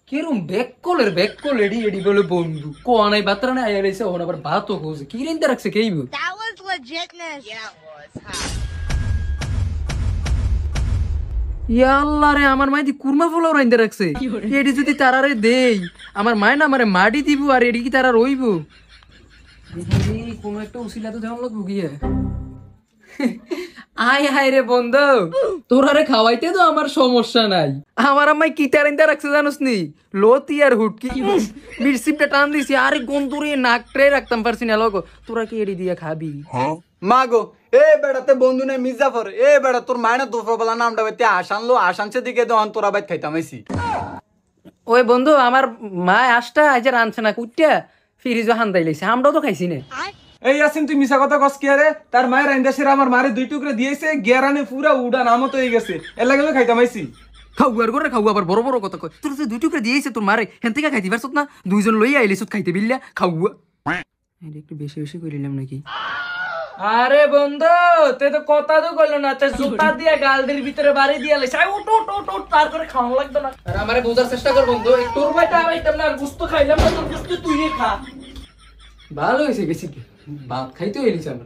কিরম back call এডি এডি বলে বন্ধু কো আনাই বাতরা না আইয়া রইছে ওন আবার ভাতও কোছে কি রিন্দা রাখছে কেইব That was legitness. Yeah, it was. ইয়া আল্লাহ রে আমার মাই দি কুরমা ফুলাও রাইন্দা রাখছে এডি যদি তারারে দেই আমার মায় না আমারে মাটি দিব আর এডি কি তারা রইব এই কোন একটা উসিলা তো দেওয়ান লাগবো গিয়া আয় হায় রে বন্ধু তোরারে খাওয়াইতে তো আমার সমস্যা নাই আমার আম্মাই কি তারিন্দা রাখছে জানোস নি লতি আর হুটকি মিরসিপটা টান দিছি আরে গন্ধুরে নাক ট্রে রাখতাম পারছি না লগো তোরা কি এডি দিয়া খাবি মা গো এ বেড়াতে বন্ধু নাই মির্জাফর এ বেড়া তোর মায়না দুপুরবেলা নামটা বাইতে আসানলো আসানছে দিকে দহন তোরা বাইত খাইতাম আইছি ওই বন্ধু আমার মা আসটা আজ রানছে না কুইটা ফিরিজও হান্দাই লাইছে আমরাও তো খাইছি না এই আসিন তুই মিছা কথা কস কি আরে তার মায়ের আইন্দাসের আমার মারে 2 টুকরা দিয়েছে গেরানে পুরা উড়া নামত হয়ে গেছে এর লাগে খাইতাম আইছি খাওয়ার করে খাওয়া আবার বড় বড় কথা কয় তোর যে 2 টুকরা দিয়েছে তোর মারে হেন থেকে খাইতে পারছত না দুইজন লই আইলিস খাইতে বিল্লা খাওয়া এটা একটু বেশি বেশি করিলাম নাকি আরে বন্ধু তে তো কথা তো কইলো না তে জুতা দিয়া গালদের ভিতরে বাড়ি দিয়া লাইছ আই উঠ উঠ উঠ উঠ তার করে খাওয়া লাগতো না আর আমারে বোঝার চেষ্টা কর বন্ধু এই তোর বাইটা আইতাম না আর গুস্ত খাইলাম না তোর গুস্ত তুই খা ভালো হইছে গেছি ভাত খাইতে হইলিস আমরা